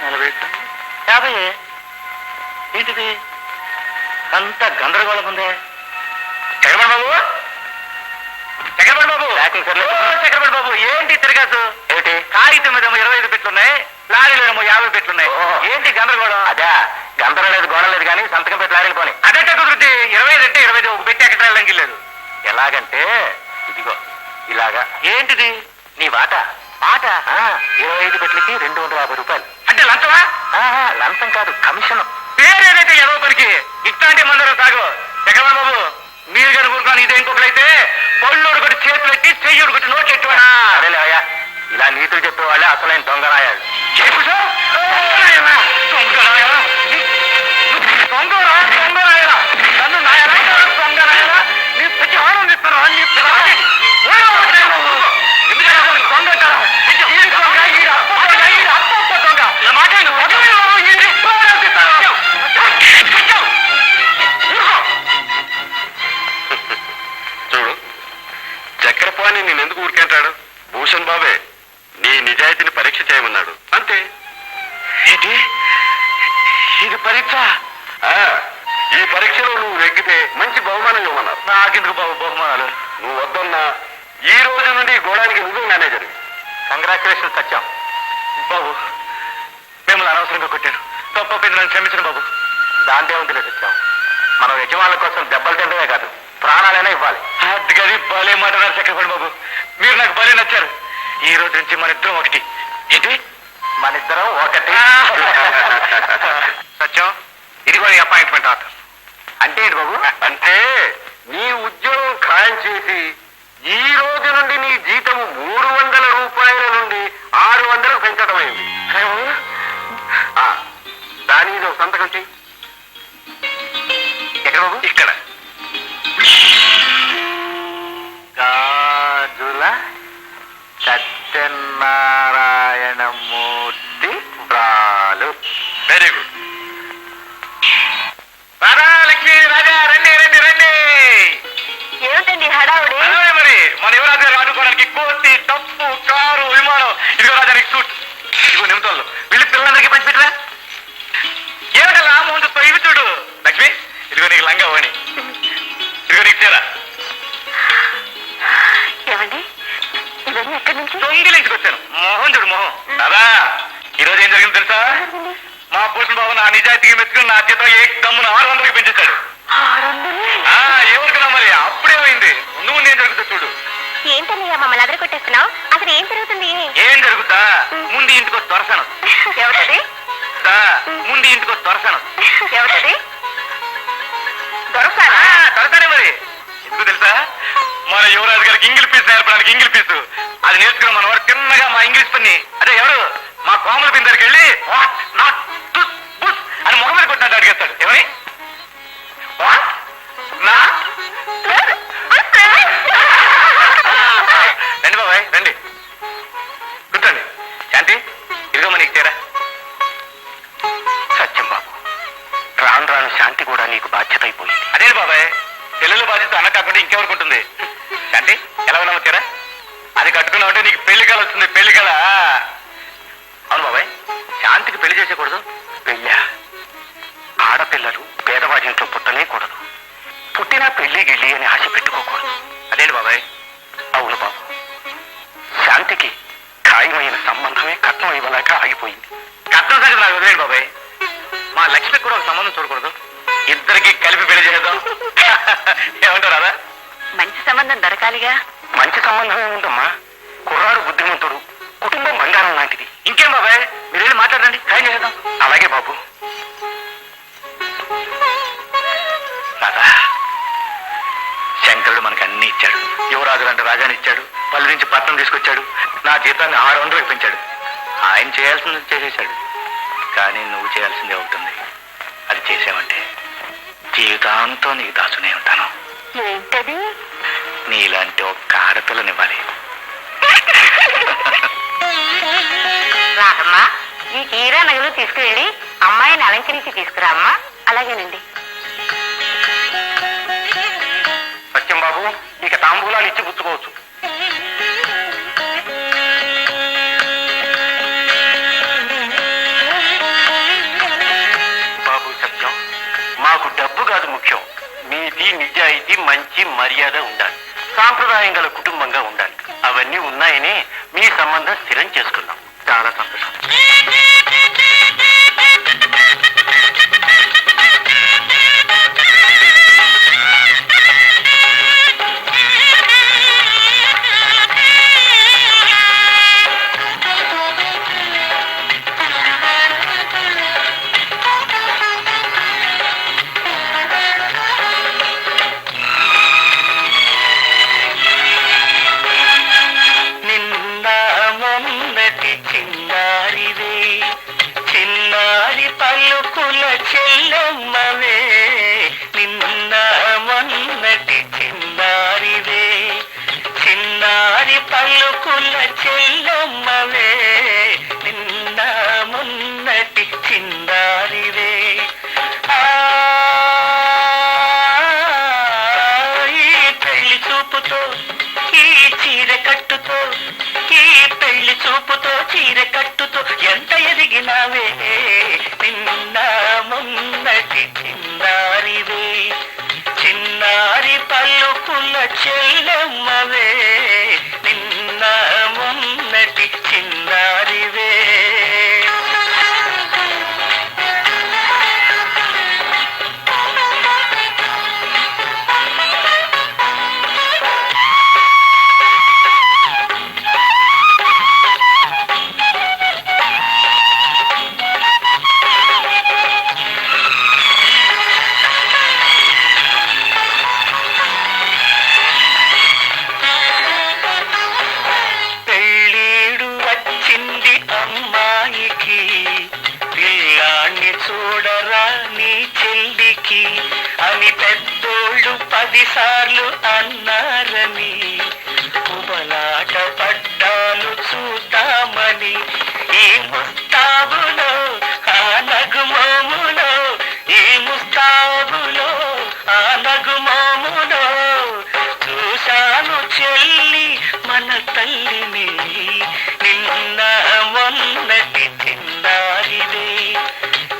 50 ఏంటిది అంత గందరగోళం ఉందే? చక్రపాణి బాబు, చక్రపాణి బాబు, చక్రపాణి బాబు, ఏంటి తిరగాసు? ఏంటి కాగితం మీద 25 పెట్లున్నాయి, లారీలో 50 పెట్లున్నాయి, ఏంటి గందరగోళం? అదే గందరం లేదు, గోడ లేదు, కానీ సంతకం పెట్టి లారీలు పోనీ. అదే కుదిరితే 25 అంటే 25 ఒక పెట్టి ఎక్కడ వెళ్ళంగి లేదు. ఎలాగంటే ఇదిగో ఇలాగా. ఏంటిది? నీ వాటా. వాట 25 పెట్లకి 250 రూపాయలు. అంటే లంచమా? లంచం కాదు, కమిషన్. పేరేదైతే ఏదో పనికి ఇట్లాంటి మందరం సాగు. చక్రపాణి బాబు, మీరు కనుక ఊరుకోని ఇదే ఇంకొకరైతే పళ్ళోడు కొట్టి చేతులు ఎట్టి చెయ్యుడు కొట్టి నోట్లు ఎట్టువా. అదేలేవయ్యా, ఇలా నీతులు చెప్పేవాళ్ళే అసలైన దొంగరాయాలు. దొంగరాయలా నన్ను నాయలా దొంగరాయలా నీ ప్రతి ఆనందిస్తాను. చూడు, చక్రపాణి నేనెందుకు ఊరికేంటాడు? భూషణ్ బాబే నీ నిజాయితీని పరీక్ష చేయమన్నాడు, అంతే. ఏంటి ఇది పరీక్ష? ఈ పరీక్షలో నువ్వు నెగ్గితే మంచి బహుమానం ఇవ్వమన్నారు. నాకెందుకు బాబు బహుమానాలు? నువ్వు వద్దన్నా ఈ రోజు నుండి గోడానికి నువ్వే మేనేజర్. కంగ్రాచులేషన్ సత్యం. బాబు, మిమ్మల్ని అనవసరంగా కొట్టాను, తప్పైంది, నన్ను క్షమించను బాబు. దాంతే ఉంది లేదు సత్యం, మనం యజమానుల కోసం దెబ్బలు తింటమే కాదు, ప్రాణాలైనా ఇవ్వాలి. అది గది భలే మాట్లాడారు చక్రపాణి బాబు, మీరు నాకు భలే నచ్చారు. ఈ రోజు నుంచి మన ఇద్దరం ఒకటి. ఏంటి మన ఇద్దరం ఒకటి? సత్యం, ఇదిగో నీ అపాయింట్మెంట్ ఆర్డర్. అంటే ఏంటి బాబు? అంటే నీ ఉద్యోగం ఖాయం చేసి ఈ రోజు నుండి నీ జీతం 300 రూపాయల నుండి 600 పెంచడం అయింది. దాని మీద సంతకం చెయ్యి. ఎక్కడ బాబు? ఇక్కడ. గాజుల సత్యనారాయణమూర్తి బ్రాలు. Very good. రాధా, లక్ష్మి, రాజా, రండి రండి రండి. ఏమిటండి హడావుడి? మరి మన యువరాజు గారు ఆడుకోవడానికి కోతి, తప్పు, కారు, విమానం. ఇదిగో రాజానికి సూట్, ఇదిగో నిమిషాలు. వీళ్ళు పిల్లలందరికీ పంచిపెట్టరా? ఏమిటలా ముందు ఇవి చూడు. లక్ష్మి, ఇదిగో నీకు లంగా ఓని, ఇదిగో నీకు చీర. ఏమండి ఇవన్నీ ఎక్కడి నుంచి? దొంగిలించుకొచ్చాను. మొహం చూడు మొహం. రాదా, ఈరోజు ఏం జరిగింది తెలుసా? మా భూషణ్ బాబు నా నిజాయితీకి మెచ్చుకుని నా జీతం ఏ దమ్మును 600కి పెంచేశాడు. ఎవరికన్నా మరి అప్పుడేమైంది? నువ్వు నేను జరుగుతా చూడు. ఏంటన్నయ్యా మమ్మల్ని అదర కొట్టేస్తున్నావు? అసలు ఏం జరుగుతుంది? ఏం జరుగుతా? ముందు ఇంటికి దొరసాను. ఎవరిది? ముందు ఇంటికి దొరసాను. ఎవరిది? దొరసానా? దొరసానే మరి. ఎందుకు తెలుసా? మన యువరాజు గారికి ఇంగిల్ పీస్ నేర్పడానికి ఇంగిల్ పీసు అది నేర్చుకున్న మన వారు చిన్నగా మా ఇంగ్లీష్ పని అదే ఎవరు మా కోమల పిన్ దగ్గరికి వెళ్ళి వాట్ నాట్ టుస్ బుస్ అని ముఖం మీద కొట్టినట్టు అడిగేస్తాడు. ఏమని? What not. రండి బాబాయ్ రండి, కూర్చోండి. శాంతి, ఇదిగో మనకి తీరా. సత్యం బాబు, రాను రాను శాంతి కూడా నీకు బాధ్యత అయిపోయింది. అదేంటి బాబాయ్, పిల్లల బాధ్యత అన్న కాకుండా ఇంకెవరికి ఉంటుంది? శాంతి, ఎలా ఉన్నావు తీరా? అది కట్టుకున్నావు అంటే నీకు పెళ్లి కళ వస్తుంది. పెళ్లి కళ. అవును బాబాయ్, శాంతికి పెళ్లి చేసేకూడదు. పెళ్ళా? ఆడపిల్లలు పేదవాడి ఇంట్లో పుట్టనే కూడదు. పుట్టినా పెళ్లి గిళ్ళి అని ఆశ పెట్టుకోకూడదు. అదేంటి బాబాయ్? అవును బాబు, శాంతికి ఖాయమైన సంబంధమే కట్నం ఇవ్వలేక ఆగిపోయింది. కట్నం సంగతి నాకు వదిలేండి బాబాయ్, మా లక్ష్మికి కూడా ఒక సంబంధం చూడకూడదు? ఇద్దరికి కలిపి పెళ్లి చేద్దాం. ఏమంటారు అదా? మంచి సంబంధం దొరకాలిగా. మంచి సంబంధమే ఉందమ్మా. కుర్రాడు బుద్ధిమంతుడు, కుటుంబం బంగారం లాంటిది. ఇంకేం బాబాయ్, మీరు వెళ్ళి మాట్లాడండి, ఖాయం చేద్దాం. అలాగే బాబు. రాదా, శంకరుడు మనకి అన్ని ఇచ్చాడు. యువరాజు అంటే రాజాని ఇచ్చాడు, పల్లె నుంచి పట్నం తీసుకొచ్చాడు, నా జీతాన్ని 600కి పెంచాడు. ఆయన చేయాల్సింది చేసేశాడు, కానీ నువ్వు చేయాల్సిందే ఉంటుంది. అది చేసావంటే జీవితాంతం నీకు దాచునే ఉంటాను. ఏంటది? నీలాంటి ఒక్క ఆడపిల్లనివ్వాలి. రాకమ్మా, ఈ చీర నగలు తీసుకువెళ్ళి అమ్మాయిని అలంకరించి తీసుకురా అమ్మా. అలాగేనండి. సత్యం బాబు, ఇక తాంబూలాలు ఇచ్చి పుచ్చుకోవచ్చు. అభివృద్ధి మంచి మర్యాద ఉండాలి, సాంప్రదాయం గల కుటుంబంగా ఉండాలి. అవన్నీ ఉన్నాయని మీ సంబంధం స్థిరం చేసుకున్నాం. చాలా సంతోషం. చిన్నారి పలుకుల చెల్లమ్మవే, నిన్న మొన్నటి చిన్నారివే, చిన్నారి పలుకుల చెల్లమ్మవే, నిన్న మొన్నటి చిన్నారివే. ఈ పెళ్లి చూపుతో, ఈ చీర కట్టుతో, ఈ పెళ్లి చూపుతో చీర కట్టుతో ఎంత ఎదిగినావే, నిన్న మొన్నటి చిన్నారివే, చిన్నారి పలుకుల చెల్లమ్మవే, నిన్న మొన్నటి చిన్నారివే. చూడరా నీ చెల్లికి అని పెద్దోళ్ళు 10 సార్లు అన్నారని, కుబలాట పడ్డాలు చూద్దామని, ఈ ముస్తాబులో ఆ నగుమోములో, ఈ ముస్తాబులో ఆ నగుమోములో చూశాను చెల్లి మన తల్లిని, నిన్న మొన్నటి చిన్నారివే,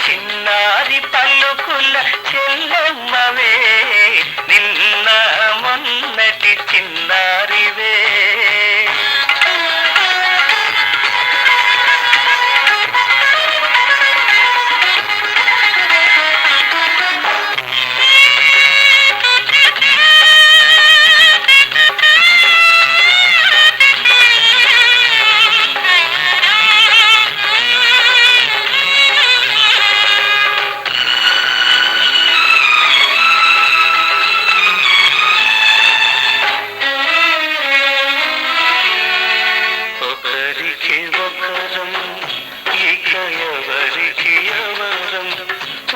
చిన్నారి పలుకుల చెల్లమ్మవే, నిన్న మొన్నటి చిన్నారివే. ఎవరికి ఎవరం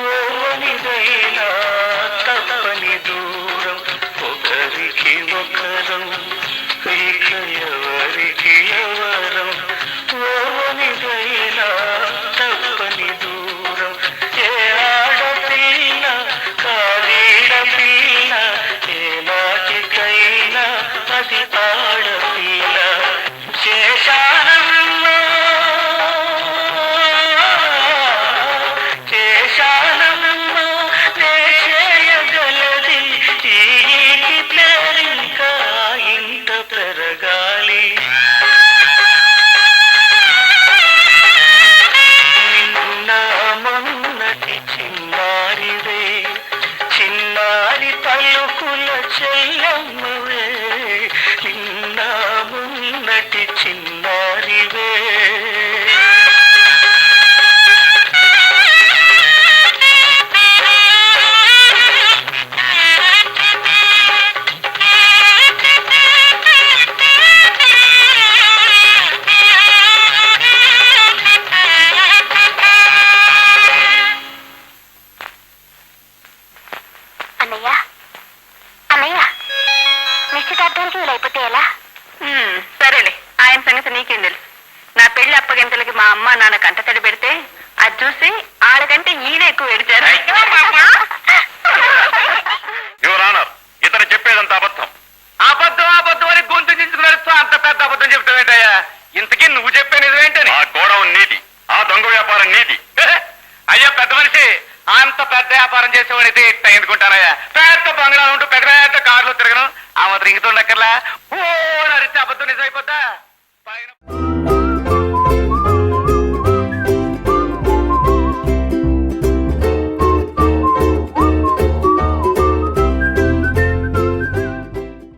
ఓవనిదైనా తప్పని దూరం, ఒకరికి ఒకరం ఇక ఎవరికి ఎవరం ఓవనిదైనా తప్పని దూరం. ఏ ఆడపిల్ల కాదీడ పిల్ల, ఏ నాటికైనా అది ఆడపిల్ల. శేషానమ్మ పెరగాలి, నిన్న మొన్నటి చిన్నారివే, చిన్నారి పలుకుల చెల్లమ్మవే, నిన్న మొన్నటి చిన్నారివే. అన్నయ్య, అన్నయ్య, నిశ్చితార్థానికి లేకపోతే ఎలా? సరేలే, ఆయన సంగతి నీకేం తెలుసు. నా పెళ్లి అప్పగింతలకి మా అమ్మ నాన్న కంటతడి పెడితే అది చూసి ఆడకంటే ఈయన ఎక్కువ ఎడిచారు. ఇతను చెప్పేదంత అబద్ధం. అబద్ధం అబద్ధం అని గొంతు దించుకున్నాడు. అంత పెద్ద అబద్ధం చెప్తావేంటయ్యా? ఇంతకీ నువ్వు చెప్పే నిజమేంటని? ఆ గోడౌన్ నీది, ఆ దొంగ వ్యాపారం నీది. అయ్యా పెద్ద మనిషి, అంత పెద్ద వ్యాపారం చేసేవాడైతే ఇట్ట ఎందుకుంటానయ్యా? పెద్ద బంగ్లా ఉంటూ పెద్ద పెద్ద కార్లు తిరగను. ఆ మాత్రం ఇంగితుండక్కర్లా. ఓ నరిస్తే అబద్ధం నిజం అయిపోద్దా? పైన